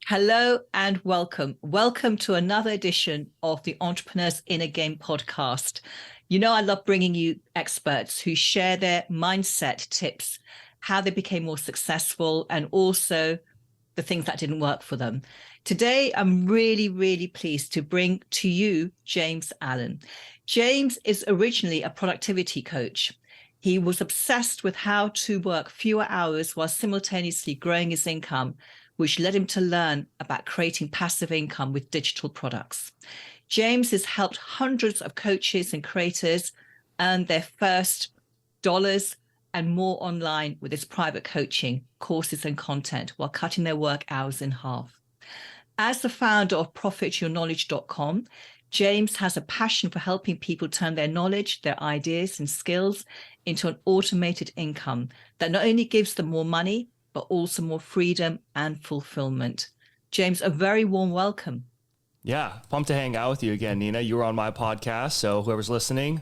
Hello and welcome. Welcome to another edition of the Entrepreneur's Inner Game podcast. You know, I love bringing you experts who share their mindset tips, how they became more successful, and also the things that didn't work for them. Today, I'm really pleased to bring to you James Allen. James is originally a productivity coach. He was obsessed with how to work fewer hours while simultaneously growing his income, which led him to learn about creating passive income with digital products. James has helped hundreds of coaches and creators earn their first dollars and more online with his private coaching, courses, and content while cutting their work hours in half. As the founder of profityourknowledge.com, James has a passion for helping people turn their knowledge, their ideas, and skills into an automated income that not only gives them more money, but also more freedom and fulfillment. James, a very warm welcome. Yeah, pumped to hang out with you again, Nina. You were on my podcast, so whoever's listening,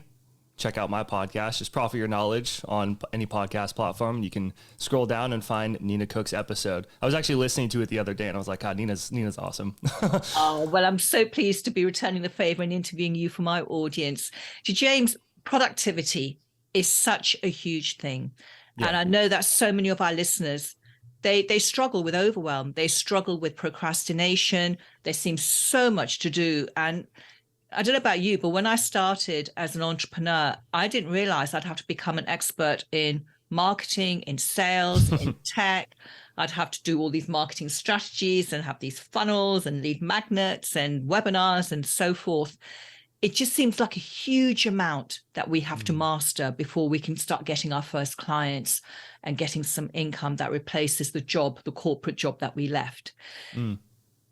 check out my podcast. Just Profit Your Knowledge on any podcast platform. You can scroll down and find Nina Cooke's episode. I was actually listening to it the other day, and I was like, God, Nina's awesome. Oh, well, I'm so pleased to be returning the favor and interviewing you for my audience. So, James, productivity is such a huge thing. Yeah. And I know that so many of our listeners, they struggle with overwhelm. They struggle with procrastination. There seems so much to do. And I don't know about you, but when I started as an entrepreneur, I didn't realize I'd have to become an expert in marketing, in sales, in tech. I'd have to do all these marketing strategies and have these funnels and lead magnets and webinars and so forth. It just seems like a huge amount that we have to master before we can start getting our first clients and getting some income that replaces the job, the corporate job that we left.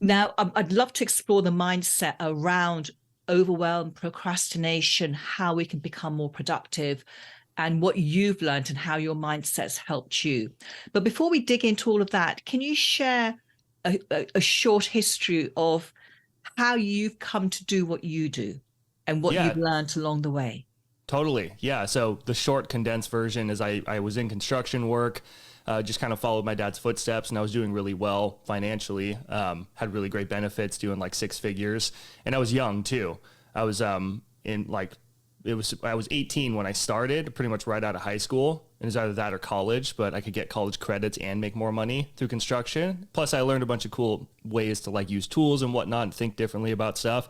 Now, I'd love to explore the mindset around overwhelm, procrastination, how we can become more productive, and what you've learned and how your mindset's helped you. But before we dig into all of that, can you share a short history of how you've come to do what you do and what you've learned along the way? Totally. Yeah. So the short condensed version is I was in construction work, just kind of followed my dad's footsteps, and I was doing really well financially, had really great benefits, doing like 6 figures. And I was young too. I was I was 18 when I started, pretty much right out of high school. And it was either that or college, but I could get college credits and make more money through construction. Plus I learned a bunch of cool ways to like use tools and whatnot and think differently about stuff.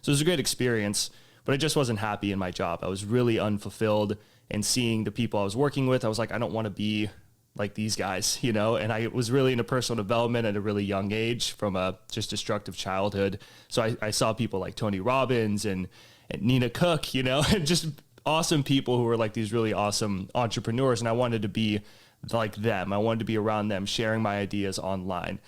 So it was a great experience, but I just wasn't happy in my job. I was really unfulfilled, and seeing the people I was working with, I was like, I don't want to be like these guys, you know? And I was really into personal development at a really young age from a just destructive childhood. So I saw people like Tony Robbins and Nina Cooke, you know, and just awesome people who were like these really awesome entrepreneurs. And I wanted to be like them. I wanted to be around them, sharing my ideas online.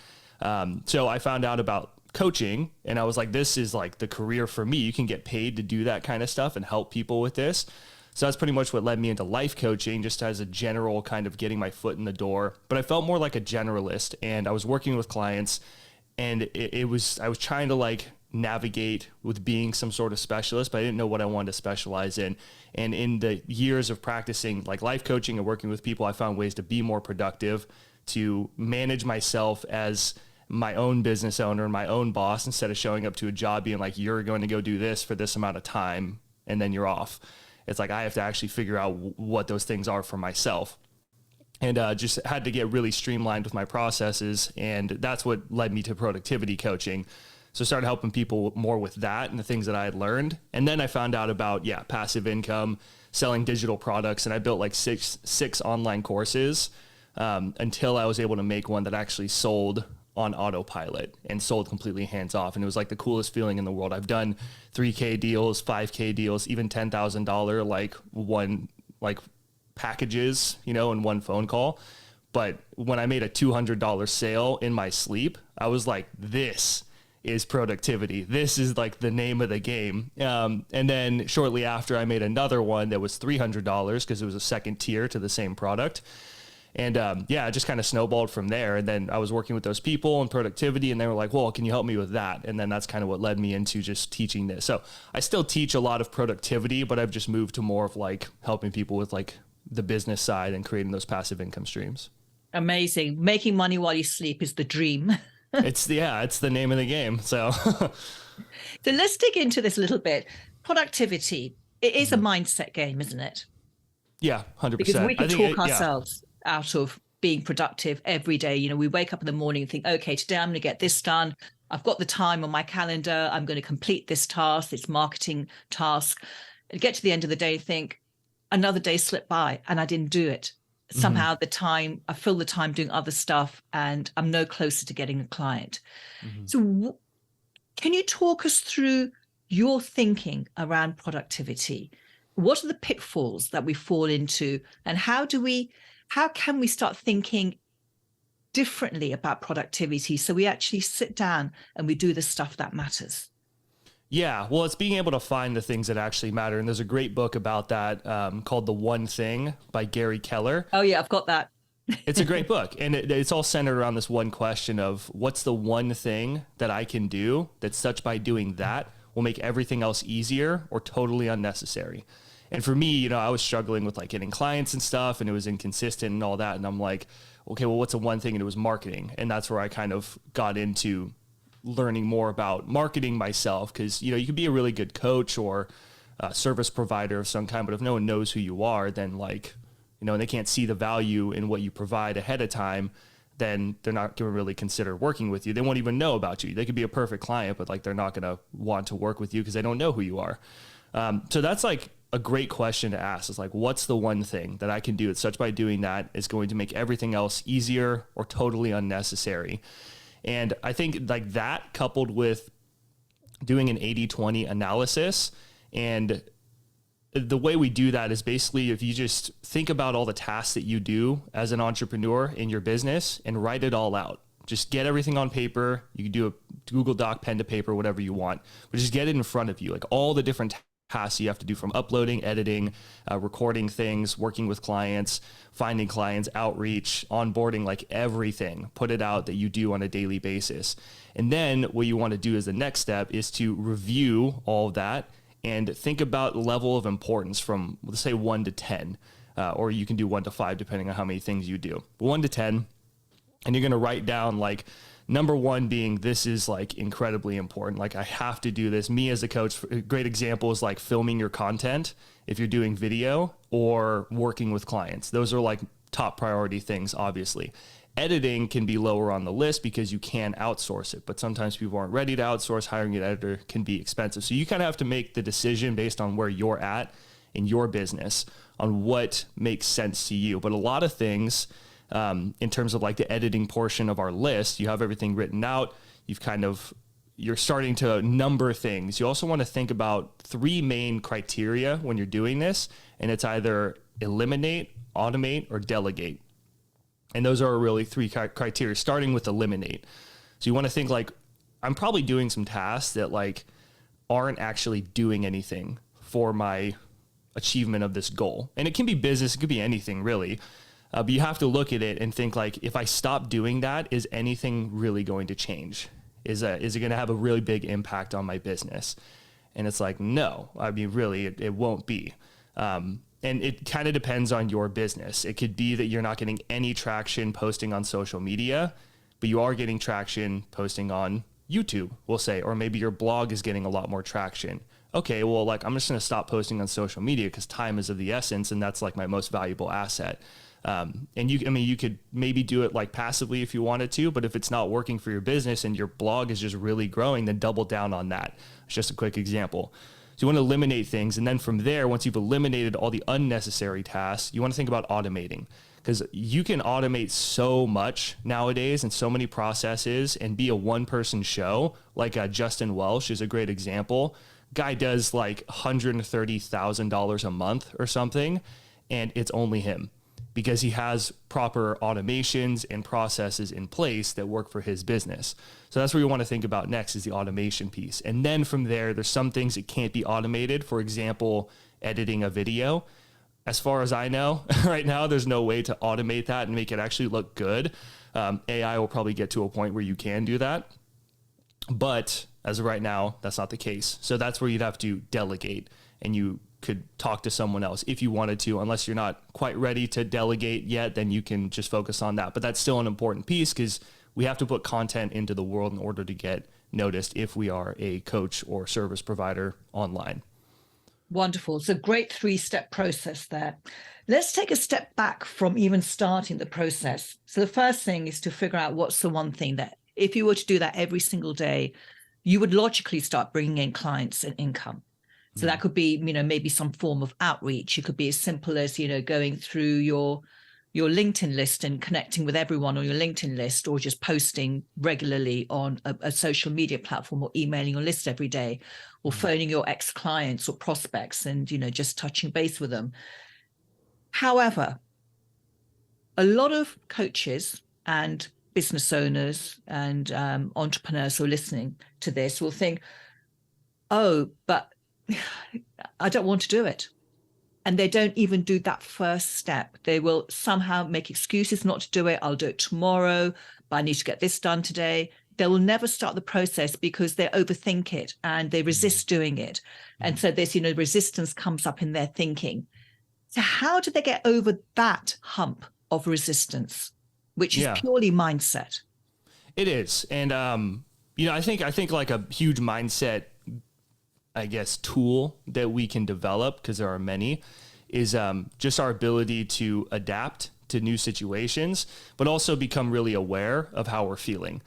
So I found out about coaching, and I was like, this is like the career for me. You can get paid to do that kind of stuff and help people with this. So that's pretty much what led me into life coaching, just as a general kind of getting my foot in the door. But I felt more like a generalist, and I was working with clients, and I was trying to like navigate with being some sort of specialist, but I didn't know what I wanted to specialize in. And in the years of practicing like life coaching and working with people, I found ways to be more productive, to manage myself as my own business owner and my own boss, instead of showing up to a job being like, you're going to go do this for this amount of time and then you're off. It's like I have to actually figure out what those things are for myself. And just had to get really streamlined with my processes. And that's what led me to productivity coaching. So I started helping people more with that and the things that I had learned. And then I found out about, passive income, selling digital products. And I built like six online courses until I was able to make one that actually sold on autopilot and sold completely hands off. And it was like the coolest feeling in the world. I've done 3K deals, 5K deals, even $10,000 packages, you know, in one phone call. But when I made a $200 sale in my sleep, I was like, this is productivity. This is like the name of the game. And then shortly after, I made another one that was $300 because it was a second tier to the same product. And it just kind of snowballed from there. And then I was working with those people and productivity, and they were like, well, can you help me with that? And then that's kind of what led me into just teaching this. So I still teach a lot of productivity, but I've just moved to more of like helping people with like the business side and creating those passive income streams. Amazing. Making money while you sleep is the dream. It's the name of the game. So So let's dig into this a little bit. Productivity, it is a mindset game, isn't it? yeah, Because 100%. we I can think talk ourselves out of being productive every day. You know, we wake up in the morning and think, okay, today I'm going to get this done. I've got the time on my calendar. I'm going to complete this task, this marketing task. And get to the end of the day, think another day slipped by and I didn't do it. Somehow I fill the time doing other stuff and I'm no closer to getting a client. So can you talk us through your thinking around productivity? What are the pitfalls that we fall into, and how can we start thinking differently about productivity so we actually sit down and we do the stuff that matters? Yeah, well, it's being able to find the things that actually matter. And there's a great book about that called The One Thing by Gary Keller. Oh, yeah, I've got that. It's a great book. And it's all centered around this one question of what's the one thing that I can do that such by doing that will make everything else easier or totally unnecessary. And for me, I was struggling with like getting clients and stuff, and it was inconsistent and all that. And I'm like, okay, well, what's the one thing? And it was marketing. And that's where I kind of got into learning more about marketing myself. Cause you can be a really good coach or a service provider of some kind, but if no one knows who you are, then like, and they can't see the value in what you provide ahead of time, then they're not going to really consider working with you. They won't even know about you. They could be a perfect client, but like, they're not going to want to work with you because they don't know who you are. So that's like a great question to ask. Is like, what's the one thing that I can do that such by doing that is going to make everything else easier or totally unnecessary? And I think like that coupled with doing an 80-20 analysis, and the way we do that is basically if you just think about all the tasks that you do as an entrepreneur in your business and write it all out. Just get everything on paper. You can do a Google Doc, pen to paper, whatever you want, but just get it in front of you, like all the different tasks you have to do, from uploading, editing, recording things, working with clients, finding clients, outreach, onboarding, like everything. Put it out that you do on a daily basis. And then what you want to do as the next step is to review all of that and think about level of importance from, let's say, 1 to 10, or you can do 1 to 5, depending on how many things you do. 1 to 10, and you're going to write down like number 1 being, this is like incredibly important. Like I have to do this. Me as a coach, a great example is like filming your content if you're doing video or working with clients. Those are like top priority things, obviously. Editing can be lower on the list because you can outsource it, but sometimes people aren't ready to outsource. Hiring an editor can be expensive. So you kind of have to make the decision based on where you're at in your business on what makes sense to you. But a lot of things, in terms of like the editing portion of our list, you have everything written out. You're starting to number things. You also want to think about 3 main criteria when you're doing this, and it's either eliminate, automate, or delegate. And those are really 3 criteria, starting with eliminate. So you want to think like, I'm probably doing some tasks that like aren't actually doing anything for my achievement of this goal. And it can be business, it could be anything really. But you have to look at it and think like, if I stop doing that, is anything really going to change? Is it going to have a really big impact on my business? And it's like, no, I mean, really, it won't be. And it kind of depends on your business. It could be that you're not getting any traction posting on social media, but you are getting traction posting on YouTube, we'll say, or maybe your blog is getting a lot more traction. Okay, well, like I'm just going to stop posting on social media because time is of the essence, and that's like my most valuable asset. And you could maybe do it like passively if you wanted to, but if it's not working for your business and your blog is just really growing, then double down on that. It's just a quick example. So you want to eliminate things. And then from there, once you've eliminated all the unnecessary tasks, you want to think about automating, because you can automate so much nowadays and so many processes and be a one-person show. Like Justin Welsh is a great example. Guy does like $130,000 a month or something, and it's only him, because he has proper automations and processes in place that work for his business. So that's what we want to think about next, is the automation piece. And then from there, there's some things that can't be automated. For example, editing a video. As far as I know, right now, there's no way to automate that and make it actually look good. AI will probably get to a point where you can do that. But as of right now, that's not the case. So that's where you'd have to delegate, and you could talk to someone else if you wanted to. Unless you're not quite ready to delegate yet, then you can just focus on that. But that's still an important piece, because we have to put content into the world in order to get noticed if we are a coach or service provider online. Wonderful. It's a great 3-step process there. Let's take a step back from even starting the process. So the first thing is to figure out what's the one thing that if you were to do that every single day, you would logically start bringing in clients and income. So that could be, maybe some form of outreach. It could be as simple as, going through your LinkedIn list and connecting with everyone on your LinkedIn list, or just posting regularly on a social media platform, or emailing your list every day, or phoning your ex-clients or prospects and, just touching base with them. However, a lot of coaches and business owners and entrepreneurs who are listening to this will think, oh, but I don't want to do it. And they don't even do that first step. They will somehow make excuses not to do it. I'll do it tomorrow, but I need to get this done today. They will never start the process because they overthink it and they resist doing it. And so this, resistance comes up in their thinking. So how do they get over that hump of resistance, which is purely mindset? It is. And, I think like a huge mindset, I guess, tool that we can develop, because there are many, is just our ability to adapt to new situations, but also become really aware of how we're feeling.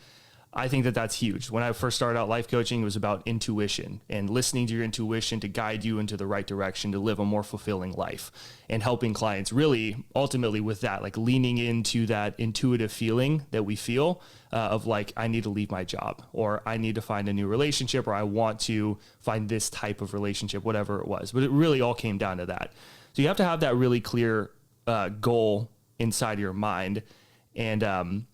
I think that that's huge. When I first started out life coaching, it was about intuition and listening to your intuition to guide you into the right direction to live a more fulfilling life, and helping clients really ultimately with that, like leaning into that intuitive feeling that we feel of like, I need to leave my job, or I need to find a new relationship, or I want to find this type of relationship, whatever it was. But it really all came down to that. So you have to have that really clear goal inside your mind. And,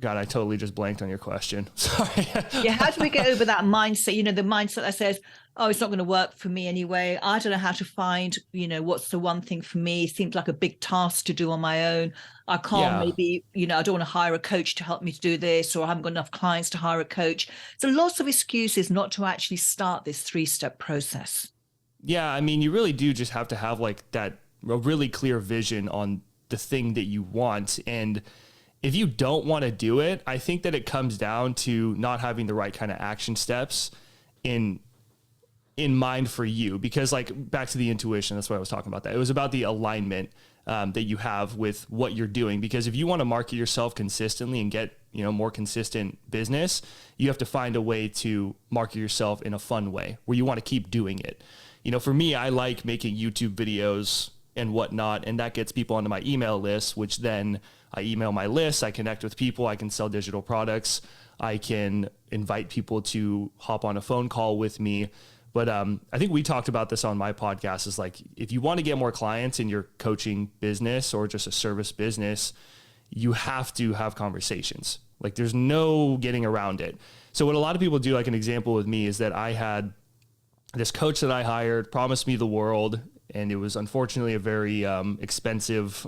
God, I totally just blanked on your question. Sorry. Yeah, how do we get over that mindset? The mindset that says, oh, it's not going to work for me anyway. I don't know how to find, what's the one thing for me. It seems like a big task to do on my own. I can't maybe, I don't want to hire a coach to help me to do this, or I haven't got enough clients to hire a coach. So lots of excuses not to actually start this 3-step process. Yeah, I mean, you really do just have to have like a really clear vision on the thing that you want. And if you don't want to do it, I think that it comes down to not having the right kind of action steps in mind for you. Because like back to the intuition, that's what I was talking about. That it was about the alignment that you have with what you're doing. Because if you want to market yourself consistently and get more consistent business, you have to find a way to market yourself in a fun way where you want to keep doing it. For me, I like making YouTube videos and whatnot, and that gets people onto my email list, which then I email my list, I connect with people, I can sell digital products, I can invite people to hop on a phone call with me. But I think we talked about this on my podcast, is like, if you want to get more clients in your coaching business or just a service business, you have to have conversations. Like there's no getting around it. So what a lot of people do, like an example with me, is that I had this coach that I hired, promised me the world, and it was unfortunately a very expensive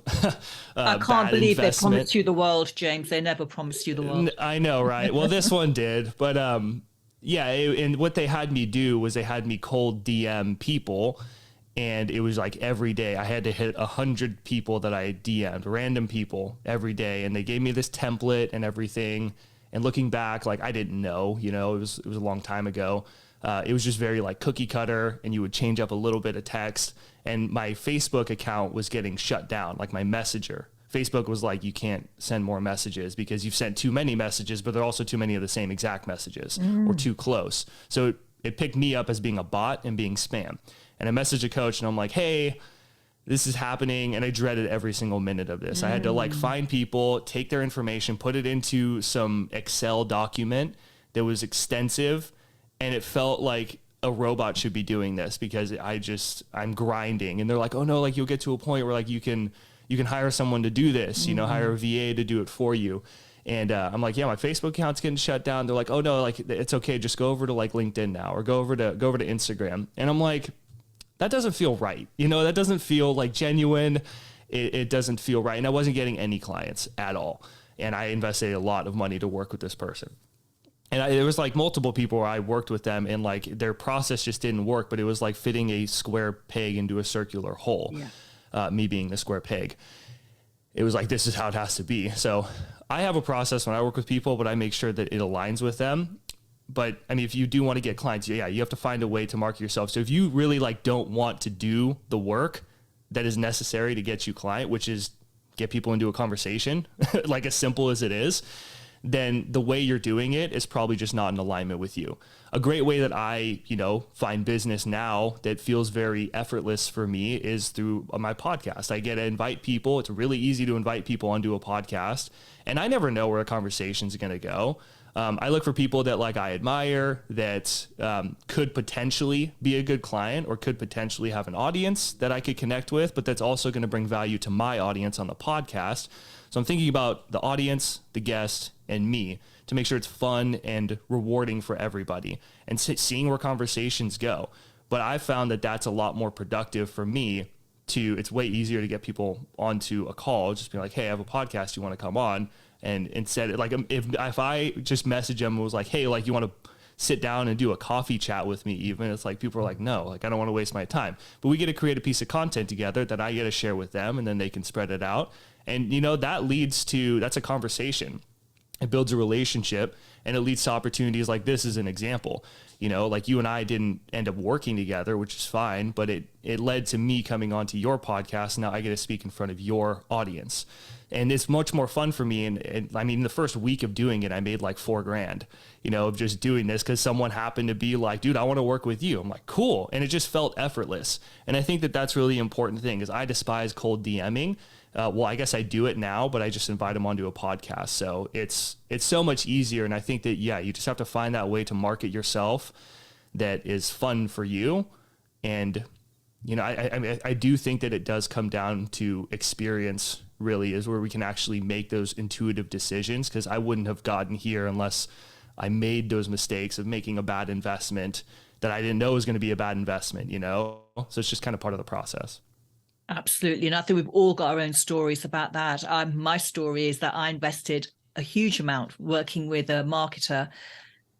I can't believe investment. They promised you the world, James. They never promised you the world. I know, right? Well, this one did. But and what they had me do was they had me cold DM people. And it was like every day I had to hit 100 people that I DM'd, random people every day. And they gave me this template and everything. And looking back, like I didn't know, it was a long time ago. It was just very like cookie cutter, and you would change up a little bit of text. And my Facebook account was getting shut down, like my messenger. Facebook was like, you can't send more messages because you've sent too many messages, but there are also too many of the same exact messages or too close. So it picked me up as being a bot and being spam. And I messaged a coach and I'm like, hey, this is happening. And I dreaded every single minute of this. I had to like find people, take their information, put it into some Excel document that was extensive. And it felt like a robot should be doing this because I'm grinding. And they're like, oh no, like you'll get to a point where like you can hire someone to do this, hire a VA to do it for you. And I'm like, yeah, my Facebook account's getting shut down. They're like, oh no, like it's okay. Just go over to like LinkedIn now, or go over to Instagram. And I'm like, that doesn't feel right. That doesn't feel like genuine. It doesn't feel right. And I wasn't getting any clients at all. And I invested a lot of money to work with this person. And there was like multiple people where I worked with them and like their process just didn't work, but it was like fitting a square peg into a circular hole, me being the square peg. it was like, this is how it has to be. So I have a process when I work with people, but I make sure that it aligns with them. But I mean, if you do want to get clients, yeah, you have to find a way to market yourself. So if you really like don't want to do the work that is necessary to get you client, which is get people into a conversation, like as simple as it is, then the way you're doing it is probably just not in alignment with you. A great way that I, find business now that feels very effortless for me is through my podcast. I get to invite people. It's really easy to invite people onto a podcast, and I never know where a conversation's going to go. I look for people that like I admire, that could potentially be a good client or could potentially have an audience that I could connect with, but that's also going to bring value to my audience on the podcast. So I'm thinking about the audience, the guest, and me to make sure it's fun and rewarding for everybody and seeing where conversations go. But I've found that that's a lot more productive for me. It's way easier to get people onto a call, just be like, hey, I have a podcast, you want to come on? And instead, like, if I just message them and was like, hey, like, you want to sit down and do a coffee chat with me, even, it's like, people are like, no, like, I don't want to waste my time. But we get to create a piece of content together that I get to share with them, and then they can spread it out. And, that's a conversation. It builds a relationship, and it leads to opportunities like this as an example. Like, you and I didn't end up working together, which is fine, but it led to me coming onto your podcast. Now I get to speak in front of your audience, and it's much more fun for me. And I mean, the first week of doing it, I made like $4,000, of just doing this, because someone happened to be like, dude, I want to work with you. I'm like, cool. And it just felt effortless. And I think that that's really important thing, is I despise cold DMing. Well, I guess I do it now, but I just invite them onto a podcast. So it's so much easier. And I think that, you just have to find that way to market yourself that is fun for you. And, I do think that it does come down to experience, really, is where we can actually make those intuitive decisions. Because I wouldn't have gotten here unless I made those mistakes of making a bad investment that I didn't know was going to be a bad investment, So it's just kind of part of the process. Absolutely. And I think we've all got our own stories about that. My story is that I invested a huge amount working with a marketer,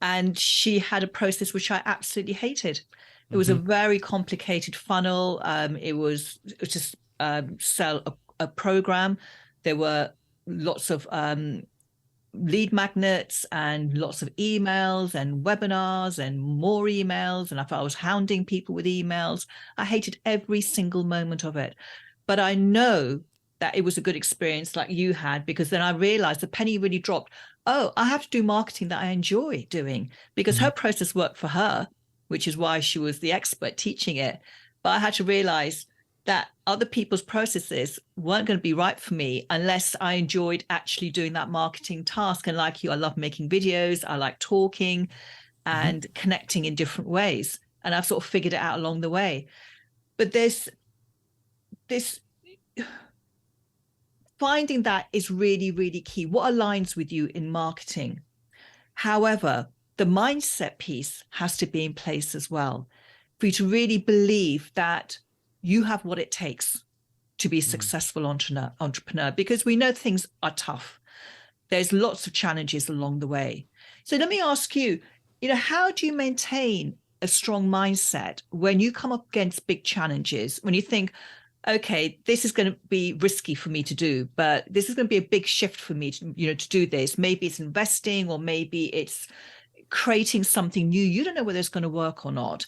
and she had a process which I absolutely hated. It was a very complicated funnel. It was just sell a program. There were lots of lead magnets and lots of emails and webinars and more emails. And I thought I was hounding people with emails. I hated every single moment of it. But I know that it was a good experience like you had, because then I realized the penny really dropped. Oh, I have to do marketing that I enjoy doing, because her process worked for her, which is why she was the expert teaching it. But I had to realize that other people's processes weren't going to be right for me unless I enjoyed actually doing that marketing task. And like you, I love making videos. I like talking and connecting in different ways. And I've sort of figured it out along the way. But this finding that is really, really key. What aligns with you in marketing? However, the mindset piece has to be in place as well, for you to really believe that you have what it takes to be a successful entrepreneur, because we know things are tough. There's lots of challenges along the way. So let me ask you, how do you maintain a strong mindset when you come up against big challenges, when you think, okay, this is going to be risky for me to do, but this is going to be a big shift for me to do this. Maybe it's investing, or maybe it's creating something new. You don't know whether it's going to work or not.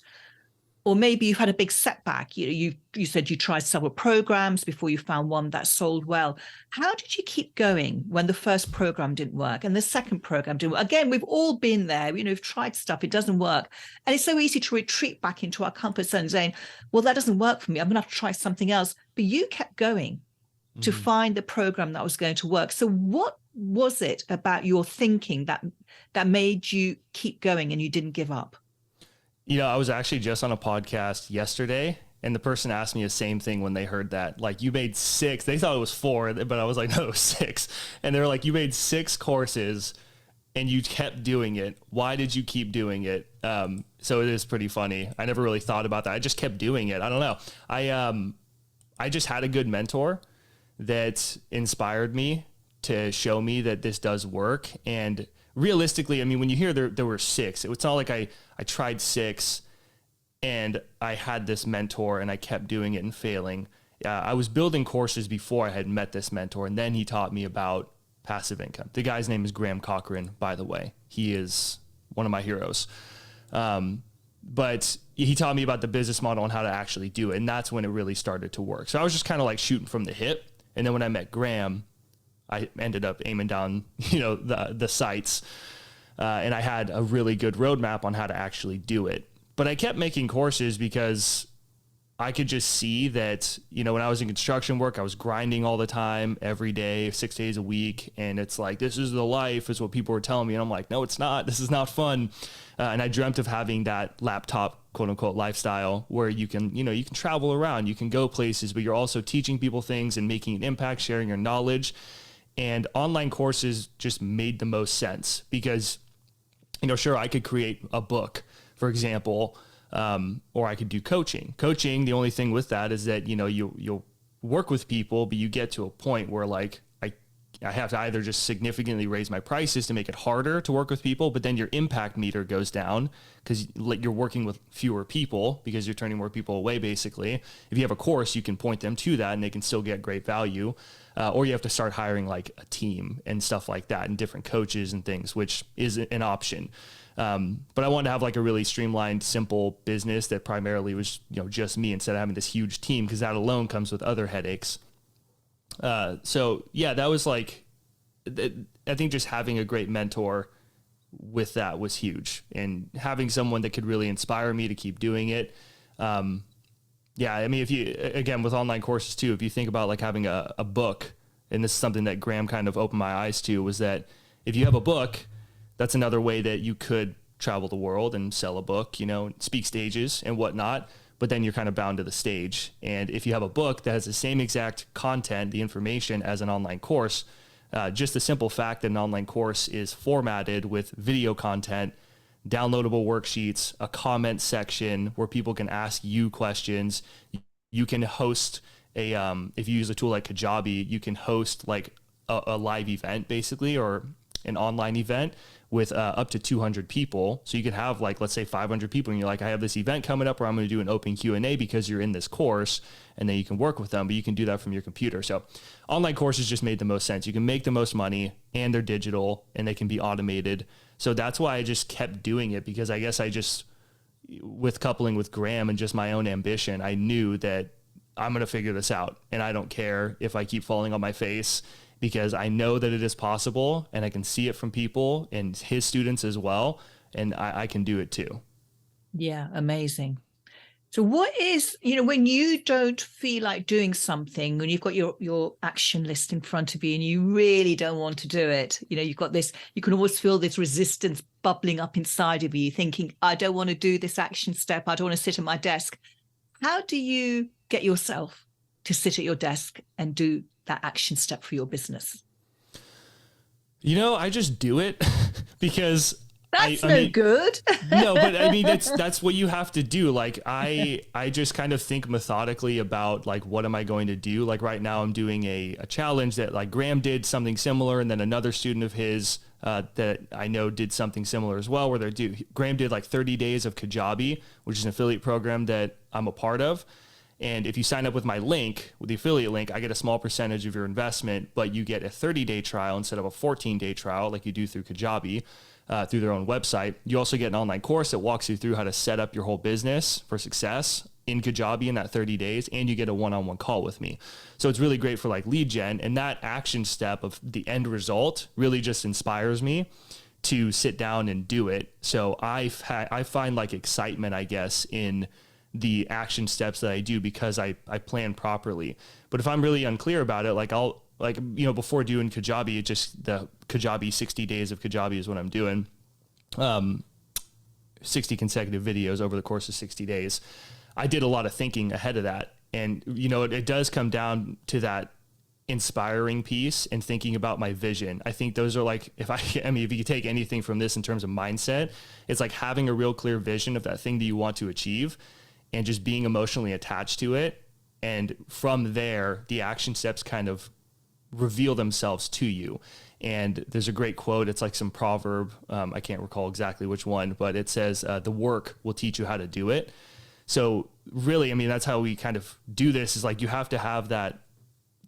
Or maybe you've had a big setback. You said you tried several programs before you found one that sold well. How did you keep going when the first program didn't work and the second program didn't work? Again, we've all been there. We've tried stuff, it doesn't work. And it's so easy to retreat back into our comfort zone saying, well, that doesn't work for me, I'm going to have to try something else. But you kept going to find the program that was going to work. So what was it about your thinking that made you keep going and you didn't give up? I was actually just on a podcast yesterday, and the person asked me the same thing when they heard that. Like, you made 6. They thought it was 4, but I was like, no, it was 6. And they were like, you made 6 courses and you kept doing it. Why did you keep doing it? So it is pretty funny. I never really thought about that. I just kept doing it. I don't know. I just had a good mentor that inspired me to show me that this does work. And realistically, I mean, when you hear there were 6, it's not like I tried 6 and I had this mentor and I kept doing it and failing. I was building courses before I had met this mentor, and then he taught me about passive income. The guy's name is Graham Cochran, by the way. He is one of my heroes. But he taught me about the business model and how to actually do it. And that's when it really started to work. So I was just kind of like shooting from the hip. And then when I met Graham, I ended up aiming down, the sights. And I had a really good roadmap on how to actually do it. But I kept making courses because I could just see that, when I was in construction work, I was grinding all the time, every day, 6 days a week. And it's like, this is the life, is what people were telling me. And I'm like, no, it's not. This is not fun. And I dreamt of having that laptop, quote unquote, lifestyle where you can travel around, you can go places, but you're also teaching people things and making an impact, sharing your knowledge. And online courses just made the most sense because, sure, I could create a book, for example, or I could do coaching. Coaching, the only thing with that is that, you'll work with people, but you get to a point where like, I have to either just significantly raise my prices to make it harder to work with people, but then your impact meter goes down because you're working with fewer people because you're turning more people away, basically. If you have a course, you can point them to that and they can still get great value. Or you have to start hiring like a team and stuff like that and different coaches and things, which is an option. But I wanted to have like a really streamlined, simple business that primarily was, just me instead of having this huge team, because that alone comes with other headaches. So yeah, that was like, I think just having a great mentor with that was huge, and having someone that could really inspire me to keep doing it. Yeah, I mean, if you, again, with online courses too, if you think about like having a book, and this is something that Graham kind of opened my eyes to, was that if you have a book, that's another way that you could travel the world and sell a book, speak stages and whatnot. But then you're kind of bound to the stage. And if you have a book that has the same exact content, the information, as an online course, just the simple fact that an online course is formatted with video content, downloadable worksheets, a comment section where people can ask you questions. You can host if you use a tool like Kajabi, you can host like a live event, basically, or an online event with up to 200 people. So you could have like, let's say 500 people, and you're like, I have this event coming up where I'm going to do an open Q&A because you're in this course, and then you can work with them, but you can do that from your computer. So online courses just made the most sense. You can make the most money, and they're digital, and they can be automated. So that's why I just kept doing it, because I guess with coupling with Graham and just my own ambition, I knew that I'm going to figure this out, and I don't care if I keep falling on my face, because I know that it is possible, and I can see it from people and his students as well. And I can do it too. Yeah. Amazing. So what is, when you don't feel like doing something, when you've got your action list in front of you and you really don't want to do it, you've got this, you can always feel this resistance bubbling up inside of you, thinking, I don't want to do this action step. I don't want to sit at my desk. How do you get yourself to sit at your desk and do that action step for your business? I just do it because that's no good. No, but I mean, that's what you have to do. Like I just kind of think methodically about like, what am I going to do? Like right now I'm doing a challenge that like Graham did something similar. And then another student of his that I know did something similar as well, where Graham did like 30 days of Kajabi, which is an affiliate program that I'm a part of. And if you sign up with my link, with the affiliate link, I get a small percentage of your investment, but you get a 30-day trial instead of a 14-day trial like you do through Kajabi, through their own website. You also get an online course that walks you through how to set up your whole business for success in Kajabi in that 30 days, and you get a one-on-one call with me. So it's really great for like lead gen, and that action step of the end result really just inspires me to sit down and do it. So I find like excitement, I guess, in the action steps that I do because I plan properly. But if I'm really unclear about it, before doing Kajabi, the Kajabi 60 days of Kajabi is what I'm doing. 60 consecutive videos over the course of 60 days. I did a lot of thinking ahead of that. And, it does come down to that inspiring piece and thinking about my vision. I think those are like, if you take anything from this in terms of mindset, it's like having a real clear vision of that thing that you want to achieve, and just being emotionally attached to it. And from there, the action steps kind of reveal themselves to you. And there's a great quote. It's like some proverb. I can't recall exactly which one, but it says, the work will teach you how to do it. So really, I mean, that's how we kind of do this, is like, you have to have that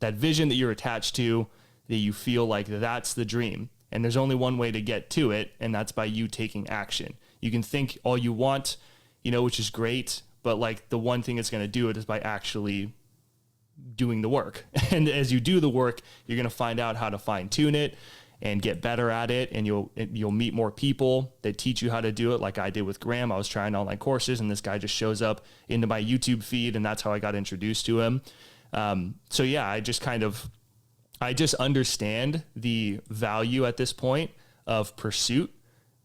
vision that you're attached to, that you feel like that's the dream. And there's only one way to get to it, and that's by you taking action. You can think all you want, which is great, but like the one thing that's going to do it is by actually doing the work. And as you do the work, you're going to find out how to fine tune it and get better at it. And you'll meet more people that teach you how to do it. Like I did with Graham. I was trying online courses, and this guy just shows up into my YouTube feed, and that's how I got introduced to him. So yeah, I just understand the value at this point of pursuit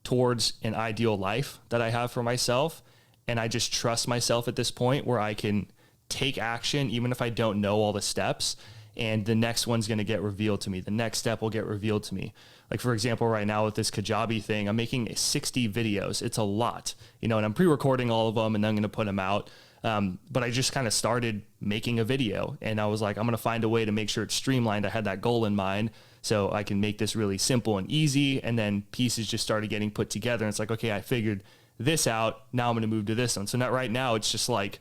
towards an ideal life that I have for myself. And I just trust myself at this point where I can take action, even if I don't know all the steps, and the next one's going to get revealed to me. The next step will get revealed to me. Like, for example, right now with this Kajabi thing, I'm making 60 videos. It's a lot, and I'm pre-recording all of them, and then I'm going to put them out. But I just kind of started making a video, and I was like, I'm going to find a way to make sure it's streamlined. I had that goal in mind, so I can make this really simple and easy. And then pieces just started getting put together. And it's like, okay, I figured this out. Now I'm going to move to this one. So right now it's just like,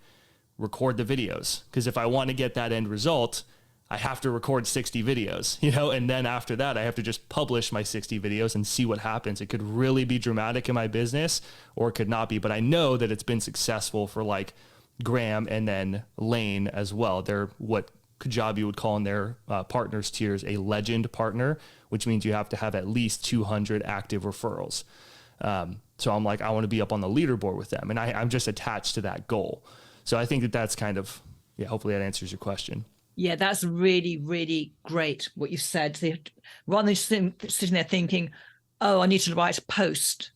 record the videos. Because if I want to get that end result, I have to record 60 videos, and then after that, I have to just publish my 60 videos and see what happens. It could really be dramatic in my business, or it could not be. But I know that it's been successful for like Graham and then Lane as well. They're what Kajabi would call in their partners tiers a legend partner, which means you have to have at least 200 active referrals. So I'm like, I want to be up on the leaderboard with them, and I'm just attached to that goal. So I think that's kind of, hopefully that answers your question. Yeah, that's really, really great what you said. Rather than sitting there thinking, oh, I need to write a post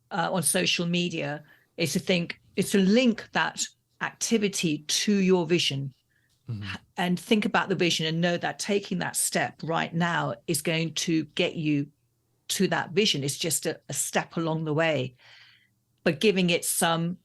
on social media, is to link that activity to your vision. Mm-hmm. And think about the vision and know that taking that step right now is going to get you to that vision. It's just a step along the way, but giving it some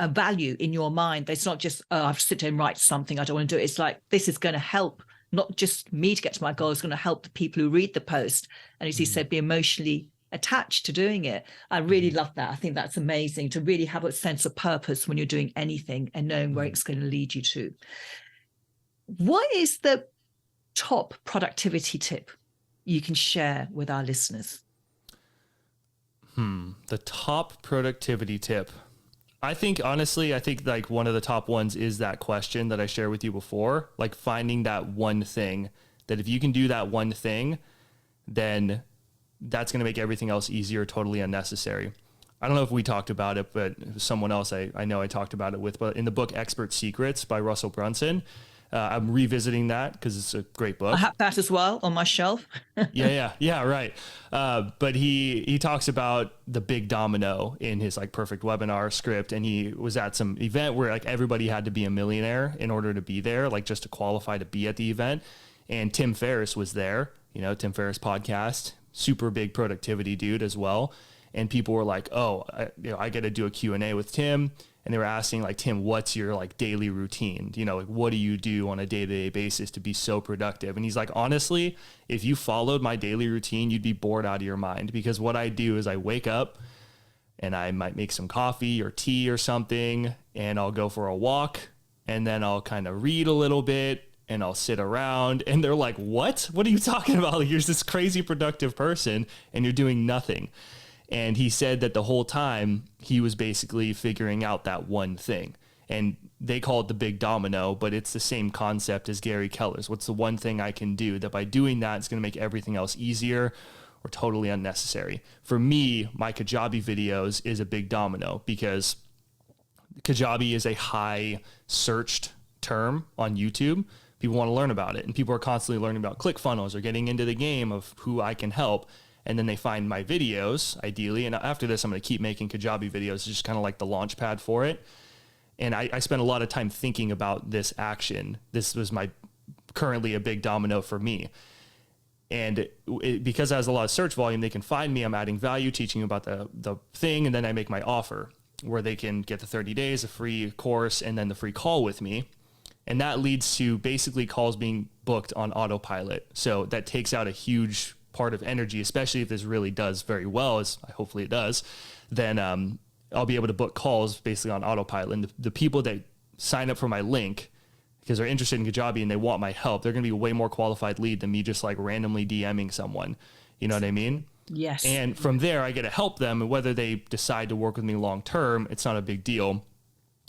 value in your mind. It's not just, oh, I have to sit down and write something, I don't want to do it. It's like, this is going to help not just me to get to my goal, it's going to help the people who read the post. And as you said, be emotionally attached to doing it. I really love that. I think that's amazing, to really have a sense of purpose when you're doing anything and knowing where it's going to lead you to. What is the top productivity tip you can share with our listeners? The top productivity tip. I think like one of the top ones is that question that I shared with you before, like finding that one thing that if you can do that one thing, then that's going to make everything else easier, totally unnecessary. I don't know if we talked about it, but someone else I know I talked about it with, but in the book Expert Secrets by Russell Brunson, I'm revisiting that because it's a great book. I have that as well on my shelf. Yeah, right. But he talks about the big domino in his like perfect webinar script. And he was at some event where like everybody had to be a millionaire in order to be there, like just to qualify to be at the event. And Tim Ferriss was there, Tim Ferriss podcast, super big productivity dude as well. And people were like, oh, I got to do a Q&A with Tim. And they were asking like, Tim, what's your like daily routine? Like, what do you do on a day-to-day basis to be so productive? And he's like, honestly, if you followed my daily routine, you'd be bored out of your mind, because what I do is I wake up and I might make some coffee or tea or something, and I'll go for a walk, and then I'll kind of read a little bit, and I'll sit around. And they're like, what are you talking about? Like, you're this crazy productive person and you're doing nothing. And he said that the whole time he was basically figuring out that one thing. And they call it the big domino, but it's the same concept as Gary Keller's. What's the one thing I can do that by doing that, it's going to make everything else easier or totally unnecessary? For me, my Kajabi videos is a big domino, because Kajabi is a high searched term on YouTube. People want to learn about it, and people are constantly learning about ClickFunnels or getting into the game of who I can help. And then they find my videos, ideally. And after this, I'm going to keep making Kajabi videos. It's just kind of like the launch pad for it. And I spent a lot of time thinking about this action. This was currently a big domino for me. And because it has a lot of search volume, they can find me. I'm adding value, teaching about the thing. And then I make my offer where they can get the 30 days, a free course, and then the free call with me. And that leads to basically calls being booked on autopilot. So that takes out a huge part of energy, especially if this really does very well, as hopefully it does. Then I'll be able to book calls basically on autopilot. And the people that sign up for my link because they're interested in Kajabi and they want my help, they're going to be a way more qualified lead than me just like randomly DMing someone. You know what I mean? Yes. And from there, I get to help them. And whether they decide to work with me long term, it's not a big deal.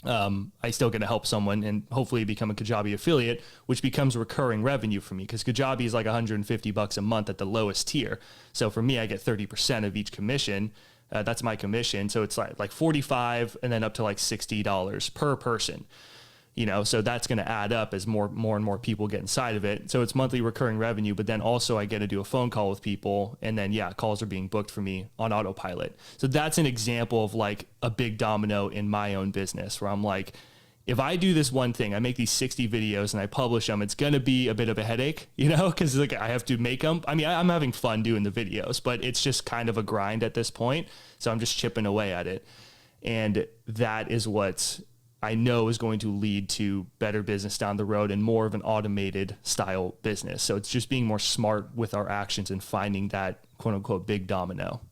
I still get to help someone and hopefully become a Kajabi affiliate, which becomes recurring revenue for me because Kajabi is like $150 a month at the lowest tier. So for me, I get 30% of each commission. That's my commission. So it's like 45 and then up to like $60 per person. You know, so that's going to add up as more and more people get inside of it. So it's monthly recurring revenue, but then also I get to do a phone call with people. And then, yeah, calls are being booked for me on autopilot. So that's an example of like a big domino in my own business where I'm like, if I do this one thing, I make these 60 videos and I publish them, it's going to be a bit of a headache, you know, because like I have to make them. I mean, I'm having fun doing the videos, but it's just kind of a grind at this point. So I'm just chipping away at it. And that is what I know is going to lead to better business down the road and more of an automated style business. So it's just being more smart with our actions and finding that quote unquote big domino.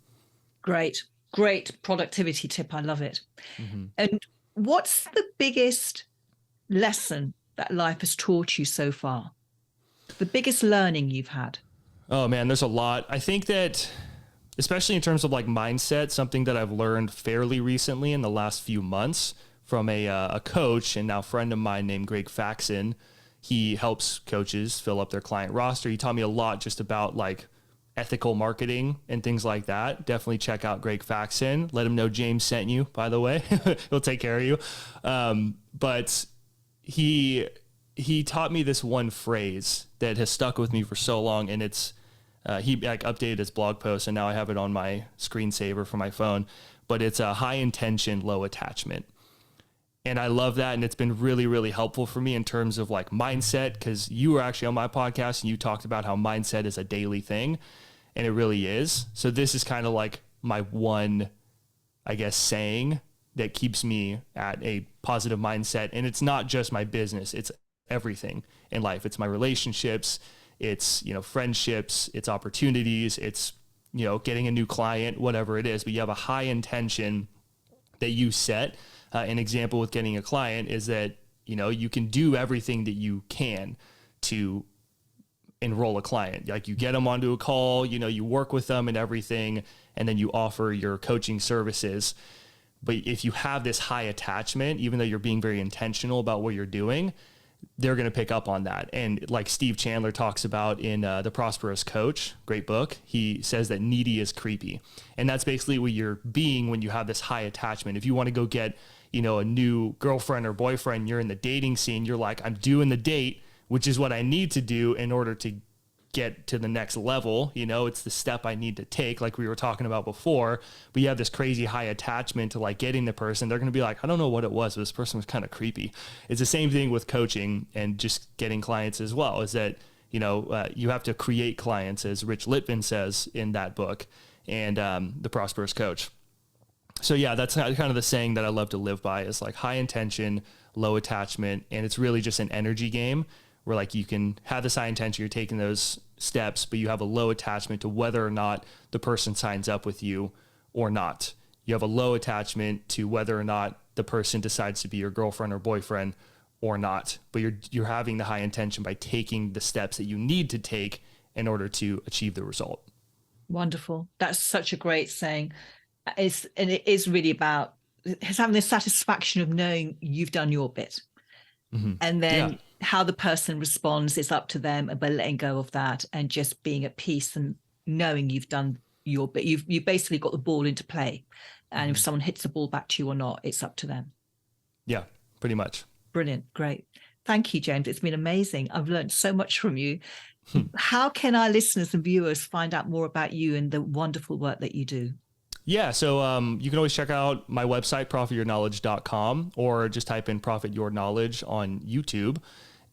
Great productivity tip. I love it. Mm-hmm. And what's the biggest lesson that life has taught you so far? The biggest learning you've had? Oh man, there's a lot. I think that especially in terms of like mindset, something that I've learned fairly recently in the last few months from a coach and now friend of mine named Greg Faxon. He helps coaches fill up their client roster. He taught me a lot just about like ethical marketing and things like that. Definitely check out Greg Faxon. Let him know James sent you, by the way. He'll take care of you. But he taught me this one phrase that has stuck with me for so long. And it's, he like updated his blog post and now I have it on my screensaver for my phone, but it's a high intention, low attachment. And I love that. And it's been really, really helpful for me in terms of like mindset, because you were actually on my podcast and you talked about how mindset is a daily thing. And it really is. So this is kind of like my one, I guess, saying that keeps me at a positive mindset. And it's not just my business. It's everything in life. It's my relationships. It's, you know, friendships, it's opportunities, it's, you know, getting a new client, whatever it is. But you have a high intention that you set. An example with getting a client is that, you know, you can do everything that you can to enroll a client. Like you get them onto a call, you know, you work with them and everything, and then you offer your coaching services. But if you have this high attachment, even though you're being very intentional about what you're doing, they're going to pick up on that. And like Steve Chandler talks about in The Prosperous Coach, great book, he says that needy is creepy. And that's basically what you're being when you have this high attachment. If you want to go get, you know, a new girlfriend or boyfriend, you're in the dating scene, you're like, I'm doing the date, which is what I need to do in order to get to the next level. You know, it's the step I need to take, like we were talking about before. But you have this crazy high attachment to like getting the person. They're going to be like, I don't know what it was, but this person was kind of creepy. It's the same thing with coaching and just getting clients as well, is that, you know, you have to create clients, as Rich Litvin says in that book and The Prosperous Coach. So yeah, that's kind of the saying that I love to live by, is like high intention, low attachment. And it's really just an energy game where like you can have this high intention, you're taking those steps, but you have a low attachment to whether or not the person signs up with you or not. You have a low attachment to whether or not the person decides to be your girlfriend or boyfriend or not. But you're having the high intention by taking the steps that you need to take in order to achieve the result. Wonderful. That's such a great saying. And it is really about having the satisfaction of knowing you've done your bit. Mm-hmm. And then how the person responds is up to them, but letting go of that and just being at peace and knowing you've done your bit. You've basically got the ball into play. And if someone hits the ball back to you or not, it's up to them. Yeah, pretty much. Brilliant. Great. Thank you, James. It's been amazing. I've learned so much from you. How can our listeners and viewers find out more about you and the wonderful work that you do? Yeah, so you can always check out my website, profityourknowledge.com, or just type in Profit Your Knowledge on YouTube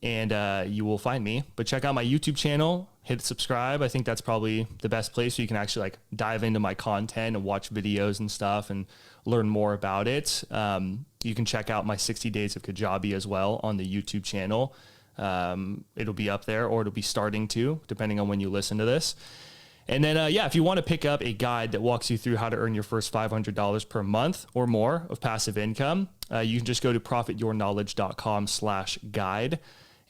and you will find me. But check out my YouTube channel, hit subscribe. I think that's probably the best place where you can actually like dive into my content and watch videos and stuff and learn more about it. You can check out my 60 Days of Kajabi as well on the YouTube channel. It'll be up there, or it'll be starting to, depending on when you listen to this. And then, if you want to pick up a guide that walks you through how to earn your first $500 per month or more of passive income, you can just go to profityourknowledge.com/guide.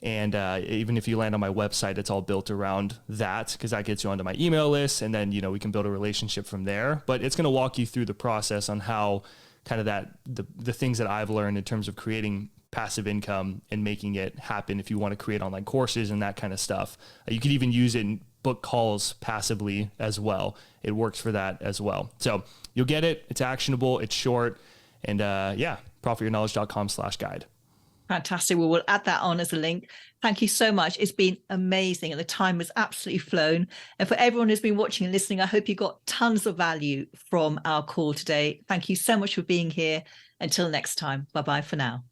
And even if you land on my website, it's all built around that, because that gets you onto my email list. And then, we can build a relationship from there. But it's going to walk you through the process on how kind of the things that I've learned in terms of creating passive income and making it happen if you want to create online courses and that kind of stuff. You could even use it in book calls passively as well. It works for that as well. So you'll get it. It's actionable. It's short. And profityourknowledge.com/guide. Fantastic. Well, we'll add that on as a link. Thank you so much. It's been amazing. And the time has absolutely flown. And for everyone who's been watching and listening, I hope you got tons of value from our call today. Thank you so much for being here. Until next time. Bye-bye for now.